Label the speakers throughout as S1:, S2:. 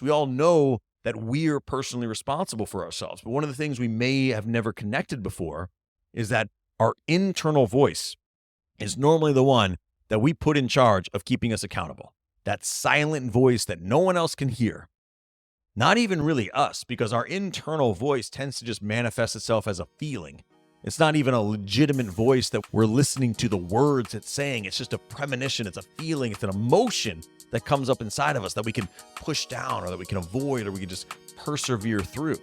S1: We all know that we're personally responsible for ourselves. But one of the things we may have never connected before is that our internal voice is normally the one that we put in charge of keeping us accountable. That silent voice that no one else can hear. Not even really us, because our internal voice tends to just manifest itself as a feeling. It's not even a legitimate voice that we're listening to the words it's saying. It's just a premonition. It's a feeling. It's an emotion that comes up inside of us that we can push down or that we can avoid or we can just persevere through.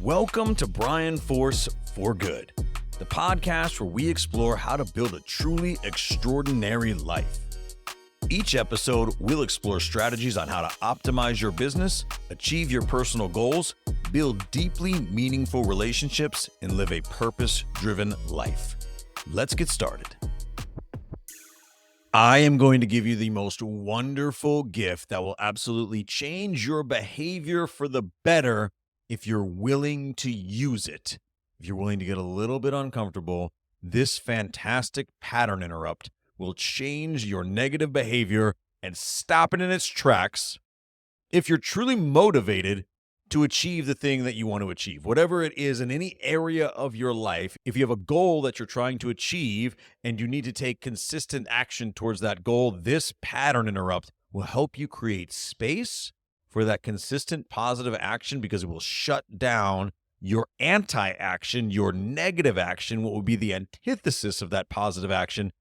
S1: Welcome to Brian Force for Good, the podcast where we explore how to build a truly extraordinary life. Each episode, we'll explore strategies on how to optimize your business, achieve your personal goals, build deeply meaningful relationships, and live a purpose-driven life. Let's get started. I am going to give you the most wonderful gift that will absolutely change your behavior for the better if you're willing to use it. If you're willing to get a little bit uncomfortable, this fantastic pattern interrupt will change your negative behavior and stop it in its tracks if you're truly motivated to achieve the thing that you want to achieve. Whatever it is in any area of your life, if you have a goal that you're trying to achieve and you need to take consistent action towards that goal, this pattern interrupt will help you create space for that consistent positive action because it will shut down your anti-action, your negative action, what would be the antithesis of that positive action.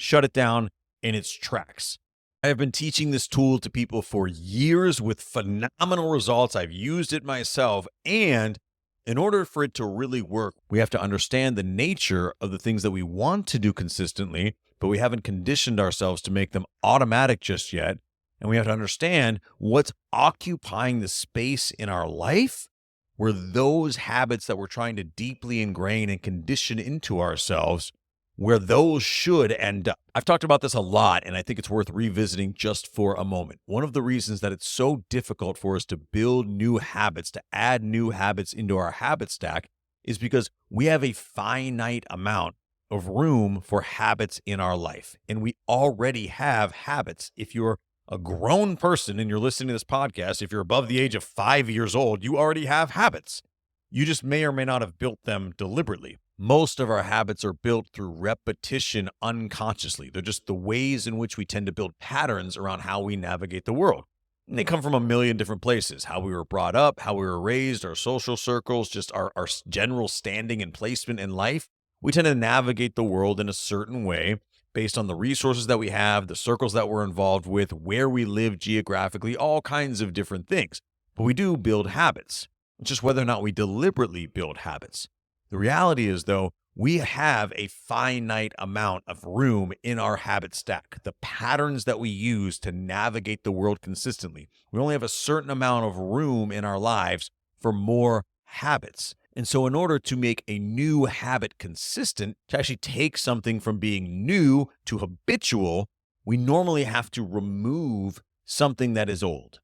S1: Shut it down in its tracks. I have been teaching this tool to people for years with phenomenal results. I've used it myself. And in order for it to really work, we have to understand the nature of the things that we want to do consistently, but we haven't conditioned ourselves to make them automatic just yet. And we have to understand what's occupying the space in our life where those habits that we're trying to deeply ingrain and condition into ourselves, where those should end up. I've talked about this a lot, and I think it's worth revisiting just for a moment. One of the reasons that it's so difficult for us to build new habits, to add new habits into our habit stack, is because we have a finite amount of room for habits in our life. And we already have habits. If you're a grown person and you're listening to this podcast, if you're above the age of 5 years old, you already have habits. You just may or may not have built them deliberately. Most of our habits are built through repetition unconsciously. They're just the ways in which we tend to build patterns around how we navigate the world. And they come from a million different places. How we were brought up, how we were raised, our social circles, just our general standing and placement in life. We tend to navigate the world in a certain way based on the resources that we have, the circles that we're involved with, where we live geographically, all kinds of different things. But we do build habits. It's just whether or not we deliberately build habits. The reality is, though, we have a finite amount of room in our habit stack, the patterns that we use to navigate the world consistently. We only have a certain amount of room in our lives for more habits. And so in order to make a new habit consistent, to actually take something from being new to habitual, we normally have to remove something that is old.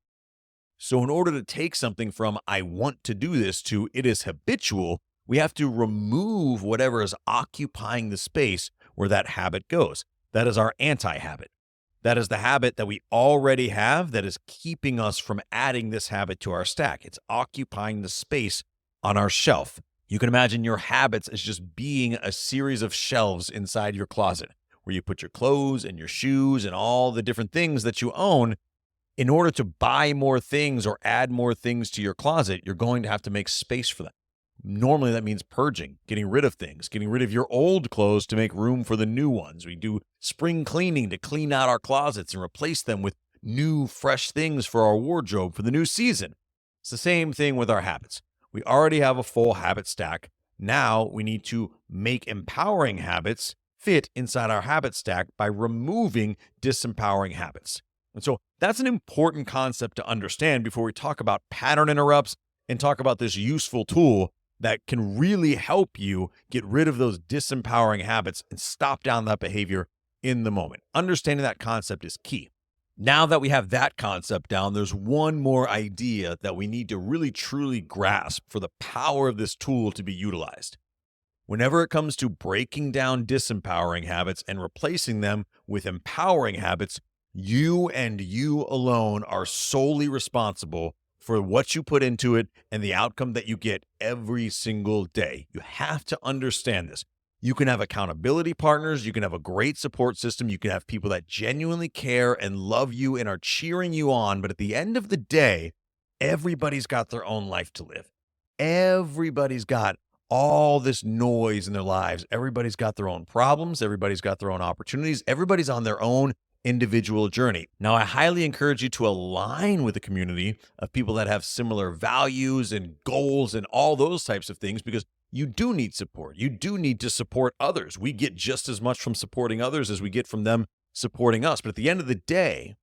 S1: So in order to take something from I want to do this to it is habitual, we have to remove whatever is occupying the space where that habit goes. That is our anti-habit. That is the habit that we already have that is keeping us from adding this habit to our stack. It's occupying the space on our shelf. You can imagine your habits as just being a series of shelves inside your closet where you put your clothes and your shoes and all the different things that you own. In order to buy more things or add more things to your closet, you're going to have to make space for them. Normally that means purging, getting rid of things, getting rid of your old clothes to make room for the new ones. We do spring cleaning to clean out our closets and replace them with new, fresh things for our wardrobe for the new season. It's the same thing with our habits. We already have a full habit stack. Now we need to make empowering habits fit inside our habit stack by removing disempowering habits. And so that's an important concept to understand before we talk about pattern interrupts and talk about this useful tool that can really help you get rid of those disempowering habits and stop down that behavior in the moment. Understanding that concept is key. Now that we have that concept down, there's one more idea that we need to really truly grasp for the power of this tool to be utilized. Whenever it comes to breaking down disempowering habits and replacing them with empowering habits, You and you alone are solely responsible for what you put into it and the outcome that you get every single day. You have to understand this. You can have accountability partners, you can have a great support system, you can have people that genuinely care and love you and are cheering you on, but at the end of the day, everybody's got their own life to live. Everybody's got all this noise in their lives. Everybody's got their own problems, everybody's got their own opportunities, everybody's on their own individual journey. Now, I highly encourage you to align with a community of people that have similar values and goals and all those types of things because you do need support. You do need to support others. We get just as much from supporting others as we get from them supporting us. But at the end of the day,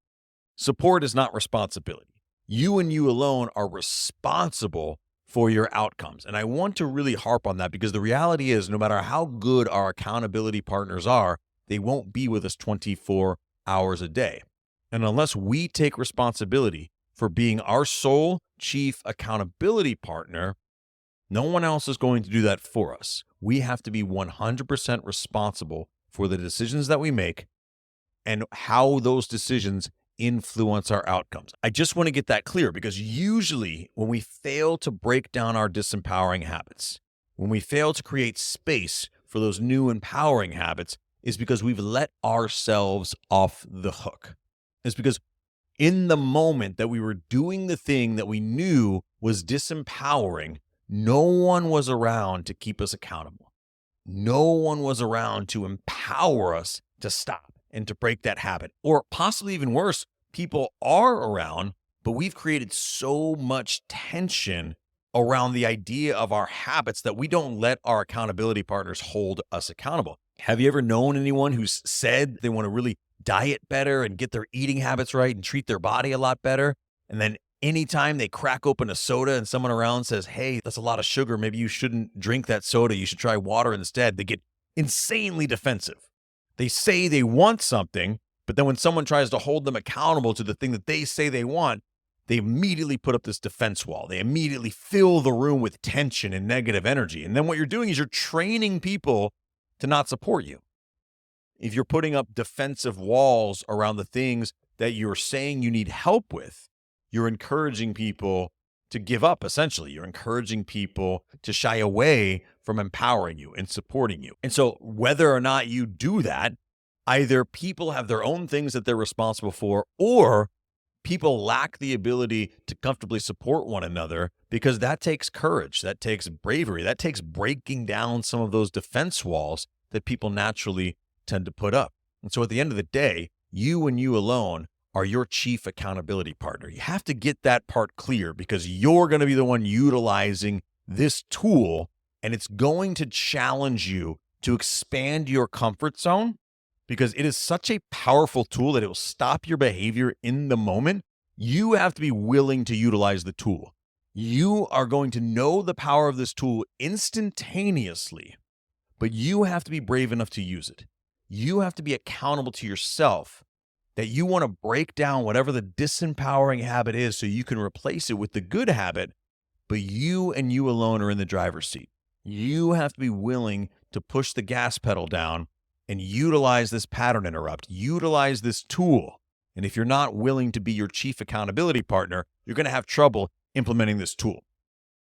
S1: support is not responsibility. You and you alone are responsible for your outcomes. And I want to really harp on that because the reality is, no matter how good our accountability partners are, they won't be with us 24 hours a day. And unless we take responsibility for being our sole chief accountability partner, no one else is going to do that for us. We have to be 100% responsible for the decisions that we make and how those decisions influence our outcomes. I just want to get that clear because usually when we fail to break down our disempowering habits, when we fail to create space for those new empowering habits, is because we've let ourselves off the hook. It's because in the moment that we were doing the thing that we knew was disempowering, no one was around to keep us accountable. No one was around to empower us to stop and to break that habit. Or possibly even worse, people are around, but we've created so much tension around the idea of our habits that we don't let our accountability partners hold us accountable. Have you ever known anyone who's said they want to really diet better and get their eating habits right and treat their body a lot better? And then anytime they crack open a soda and someone around says, hey, that's a lot of sugar, maybe you shouldn't drink that soda, you should try water instead, they get insanely defensive. They say they want something, but then when someone tries to hold them accountable to the thing that they say they want, they immediately put up this defense wall. They immediately fill the room with tension and negative energy. And then what you're doing is you're training people to not support you. If you're putting up defensive walls around the things that you're saying you need help with, you're encouraging people to give up, essentially. You're encouraging people to shy away from empowering you and supporting you. And so whether or not you do that, either people have their own things that they're responsible for, or people lack the ability to comfortably support one another because that takes courage, that takes bravery, that takes breaking down some of those defense walls that people naturally tend to put up. And so at the end of the day, you and you alone are your chief accountability partner. You have to get that part clear because you're going to be the one utilizing this tool, and it's going to challenge you to expand your comfort zone because it is such a powerful tool that it will stop your behavior in the moment. You have to be willing to utilize the tool. You are going to know the power of this tool instantaneously, but you have to be brave enough to use it. You have to be accountable to yourself that you want to break down whatever the disempowering habit is so you can replace it with the good habit, but you and you alone are in the driver's seat. You have to be willing to push the gas pedal down and utilize this pattern interrupt, utilize this tool. And if you're not willing to be your chief accountability partner, you're going to have trouble implementing this tool.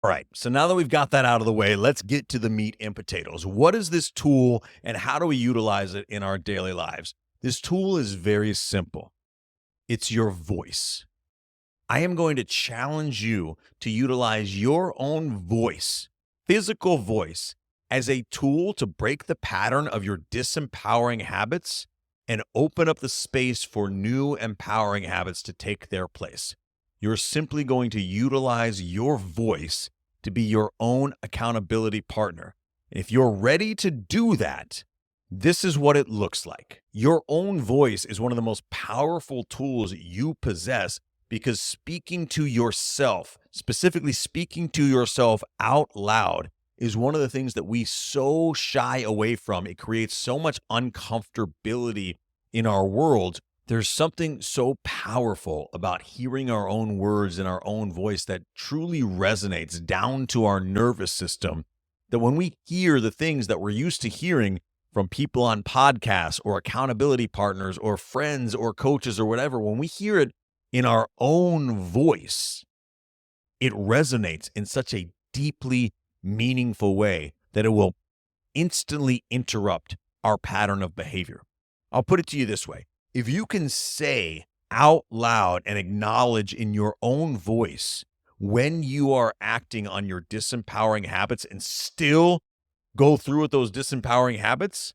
S1: All right, so now that we've got that out of the way, let's get to the meat and potatoes. What is this tool and how do we utilize it in our daily lives? This tool is very simple. It's your voice. I am going to challenge you to utilize your own voice, physical voice, as a tool to break the pattern of your disempowering habits and open up the space for new empowering habits to take their place. You're simply going to utilize your voice to be your own accountability partner. And if you're ready to do that, this is what it looks like. Your own voice is one of the most powerful tools you possess because speaking to yourself, specifically speaking to yourself out loud, is one of the things that we so shy away from. It creates so much uncomfortability in our world. There's something so powerful about hearing our own words in our own voice that truly resonates down to our nervous system, that when we hear the things that we're used to hearing from people on podcasts or accountability partners or friends or coaches or whatever, when we hear it in our own voice, it resonates in such a deeply meaningful way that it will instantly interrupt our pattern of behavior. I'll put it to you this way. If you can say out loud and acknowledge in your own voice when you are acting on your disempowering habits and still go through with those disempowering habits,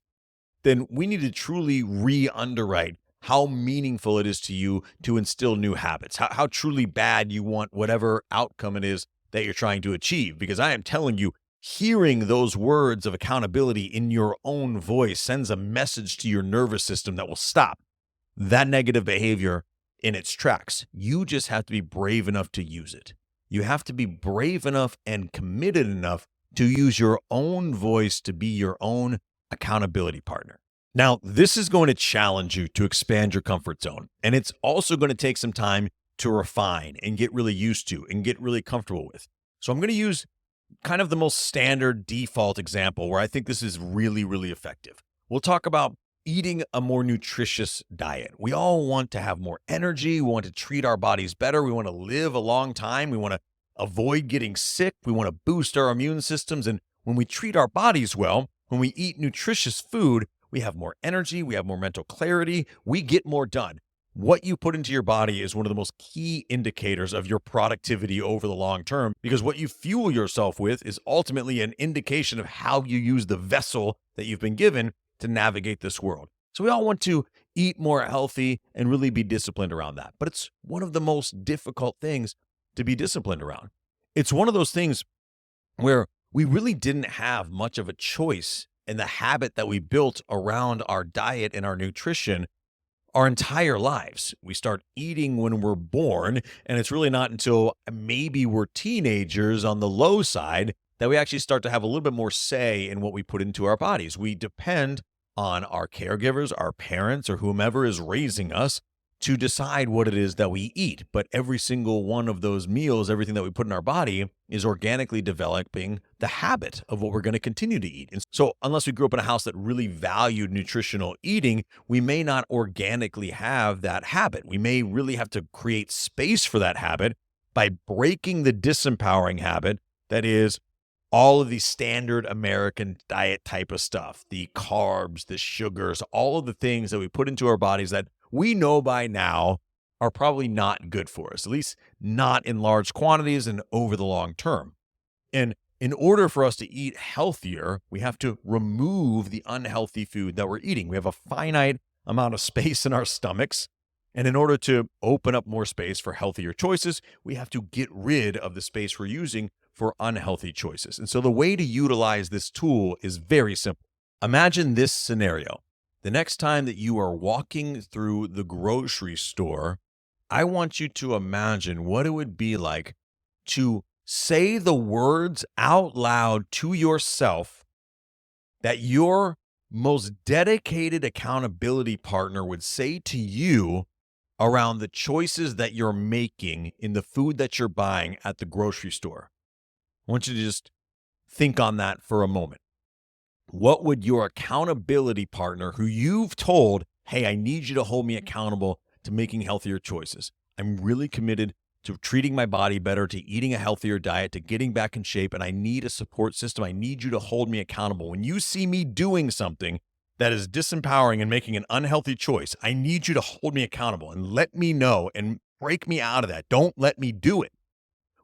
S1: then we need to truly re-underwrite how meaningful it is to you to instill new habits, how truly bad you want whatever outcome it is that you're trying to achieve. Because I am telling you, hearing those words of accountability in your own voice sends a message to your nervous system that will stop that negative behavior in its tracks. You just have to be brave enough to use it. You have to be brave enough and committed enough to use your own voice to be your own accountability partner. Now, this is going to challenge you to expand your comfort zone, and it's also going to take some time to refine and get really used to and get really comfortable with. So I'm going to use kind of the most standard default example where I think this is really, really effective. We'll talk about eating a more nutritious diet. We all want to have more energy. We want to treat our bodies better. We want to live a long time. We want to avoid getting sick. We want to boost our immune systems. And when we treat our bodies well, when we eat nutritious food, we have more energy. We have more mental clarity. We get more done. What you put into your body is one of the most key indicators of your productivity over the long term, because what you fuel yourself with is ultimately an indication of how you use the vessel that you've been given to navigate this world. So we all want to eat more healthy and really be disciplined around that. But it's one of the most difficult things to be disciplined around. It's one of those things where we really didn't have much of a choice in the habit that we built around our diet and our nutrition our entire lives. We start eating when we're born, and it's really not until maybe we're teenagers on the low side that we actually start to have a little bit more say in what we put into our bodies. We depend on our caregivers, our parents, or whomever is raising us to decide what it is that we eat. But every single one of those meals, everything that we put in our body is organically developing the habit of what we're going to continue to eat. And so unless we grew up in a house that really valued nutritional eating, we may not organically have that habit. We may really have to create space for that habit by breaking the disempowering habit that is all of the standard American diet type of stuff, the carbs, the sugars, all of the things that we put into our bodies that we know by now are probably not good for us, at least not in large quantities and over the long term. And in order for us to eat healthier, we have to remove the unhealthy food that we're eating. We have a finite amount of space in our stomachs. And in order to open up more space for healthier choices, we have to get rid of the space we're using for unhealthy choices. And so the way to utilize this tool is very simple. Imagine this scenario. The next time that you are walking through the grocery store, I want you to imagine what it would be like to say the words out loud to yourself that your most dedicated accountability partner would say to you around the choices that you're making in the food that you're buying at the grocery store. I want you to just think on that for a moment. What would your accountability partner, who you've told, hey, I need you to hold me accountable to making healthier choices. I'm really committed to treating my body better, to eating a healthier diet, to getting back in shape, and I need a support system. I need you to hold me accountable. When you see me doing something that is disempowering and making an unhealthy choice, I need you to hold me accountable and let me know and break me out of that. Don't let me do it.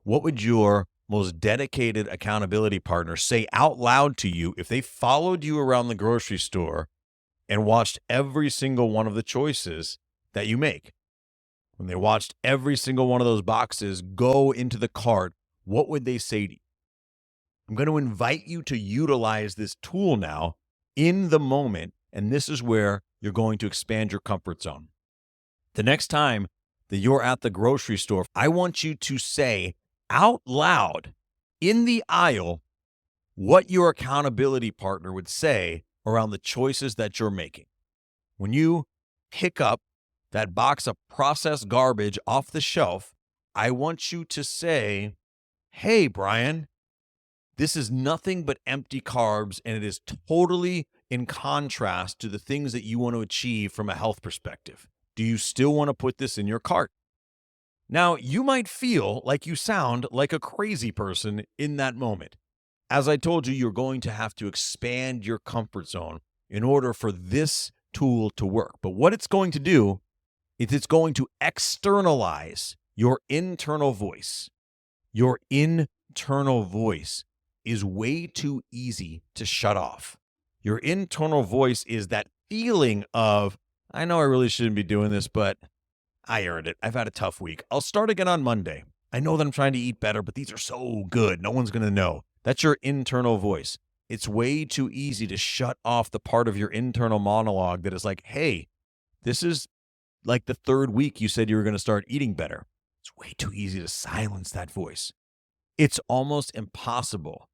S1: What would your most dedicated accountability partner say out loud to you if they followed you around the grocery store and watched every single one of the choices that you make? When they watched every single one of those boxes go into the cart, what would they say to you? I'm going to invite you to utilize this tool now in the moment, and this is where you're going to expand your comfort zone. The next time that you're at the grocery store, I want you to say out loud in the aisle what your accountability partner would say around the choices that you're making. When you pick up that box of processed garbage off the shelf, I want you to say, hey, Brian, this is nothing but empty carbs, and it is totally in contrast to the things that you want to achieve from a health perspective? Do you still want to put this in your cart? Now, you might feel like you sound like a crazy person in that moment. As I told you, you're going to have to expand your comfort zone in order for this tool to work. But what it's going to do is it's going to externalize your internal voice. Your internal voice is way too easy to shut off. Your internal voice is that feeling of, I know I really shouldn't be doing this, but I earned it. I've had a tough week. I'll start again on Monday. I know that I'm trying to eat better, but these are so good. No one's going to know. That's your internal voice. It's way too easy to shut off the part of your internal monologue that is like, hey, this is like the third week you said you were going to start eating better. It's way too easy to silence that voice. It's almost impossible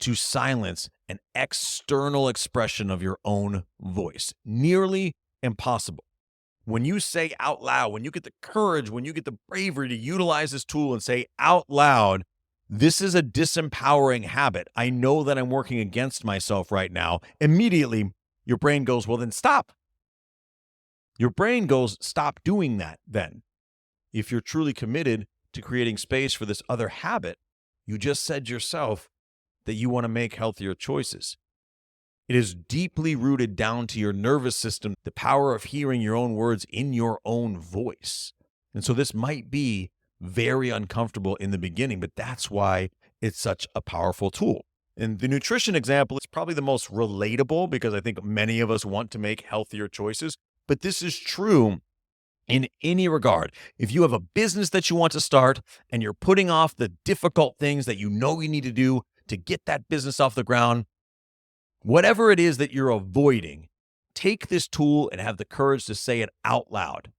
S1: to silence an external expression of your own voice. Nearly impossible. When you say out loud, when you get the courage, when you get the bravery to utilize this tool and say out loud, this is a disempowering habit. I know that I'm working against myself right now. Immediately, your brain goes, well, then stop. Your brain goes, stop doing that then. If you're truly committed to creating space for this other habit, you just said yourself that you want to make healthier choices. It is deeply rooted down to your nervous system, the power of hearing your own words in your own voice. And so this might be very uncomfortable in the beginning, but that's why it's such a powerful tool. And the nutrition example is probably the most relatable because I think many of us want to make healthier choices, but this is true in any regard. If you have a business that you want to start and you're putting off the difficult things that you know you need to do to get that business off the ground, whatever it is that you're avoiding, take this tool and have the courage to say it out loud.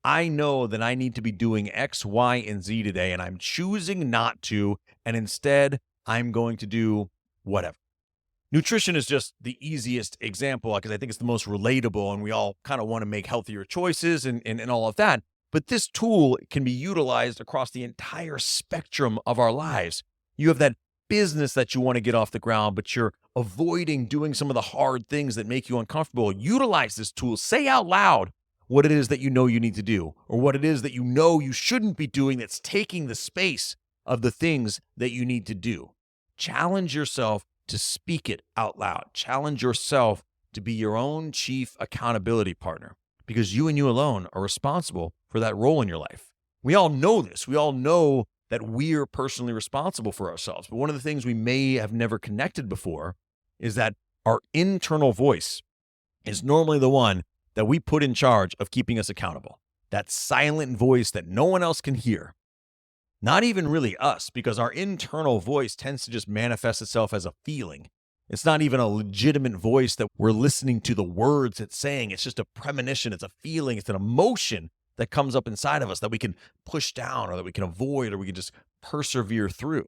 S1: I know that I need to be doing X, Y, and Z today, and I'm choosing not to, and instead I'm going to do whatever. Nutrition is just the easiest example because I think it's the most relatable, and we all kind of want to make healthier choices and all of that. But this tool can be utilized across the entire spectrum of our lives. You have that business that you want to get off the ground, but you're avoiding doing some of the hard things that make you uncomfortable. Utilize this tool. Say out loud what it is that you know you need to do, or what it is that you know you shouldn't be doing that's taking the space of the things that you need to do. Challenge yourself to speak it out loud. Challenge yourself to be your own chief accountability partner, because you and you alone are responsible for that role in your life. We all know this. We all know that we're personally responsible for ourselves. But one of the things we may have never connected before is that our internal voice is normally the one that we put in charge of keeping us accountable. That silent voice that no one else can hear. Not even really us, because our internal voice tends to just manifest itself as a feeling. It's not even a legitimate voice that we're listening to the words it's saying. It's just a premonition. It's a feeling. It's an emotion that comes up inside of us that we can push down or that we can avoid or we can just persevere through.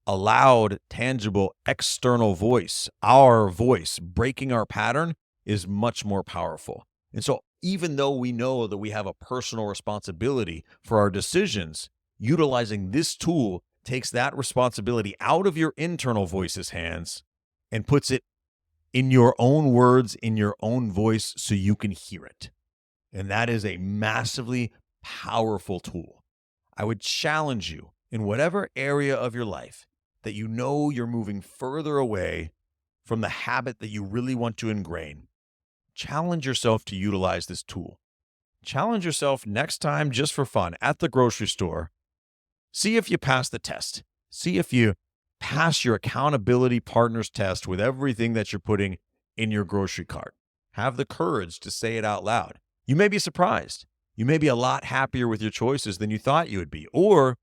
S1: A loud, tangible, external voice, our voice, breaking our pattern is much more powerful. And so even though we know that we have a personal responsibility for our decisions, utilizing this tool takes that responsibility out of your internal voice's hands and puts it in your own words, in your own voice, so you can hear it. And that is a massively powerful tool. I would challenge you in whatever area of your life that you know you're moving further away from the habit that you really want to ingrain. Challenge yourself to utilize this tool. Challenge yourself next time just for fun at the grocery store. See if you pass the test. See if you pass your accountability partner's test with everything that you're putting in your grocery cart. Have the courage to say it out loud. You may be surprised. You may be a lot happier with your choices than you thought you would be. Or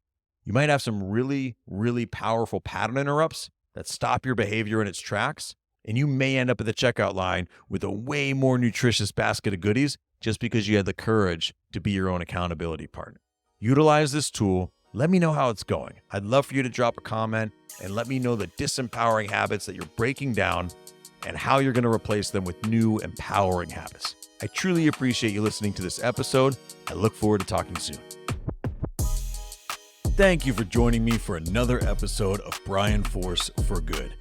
S1: you might have some really, really powerful pattern interrupts that stop your behavior in its tracks. And you may end up at the checkout line with a way more nutritious basket of goodies just because you had the courage to be your own accountability partner. Utilize this tool. Let me know how it's going. I'd love for you to drop a comment and let me know the disempowering habits that you're breaking down and how you're going to replace them with new empowering habits. I truly appreciate you listening to this episode. I look forward to talking soon. Thank you for joining me for another episode of Brian Force for Good.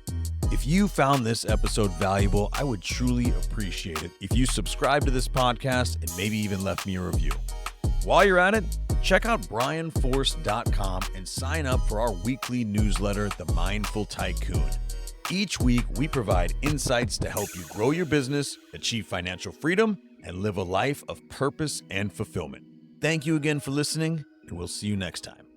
S1: If you found this episode valuable, I would truly appreciate it if you subscribe to this podcast and maybe even left me a review. While you're at it, check out brianforce.com and sign up for our weekly newsletter, The Mindful Tycoon. Each week, we provide insights to help you grow your business, achieve financial freedom, and live a life of purpose and fulfillment. Thank you again for listening, and we'll see you next time.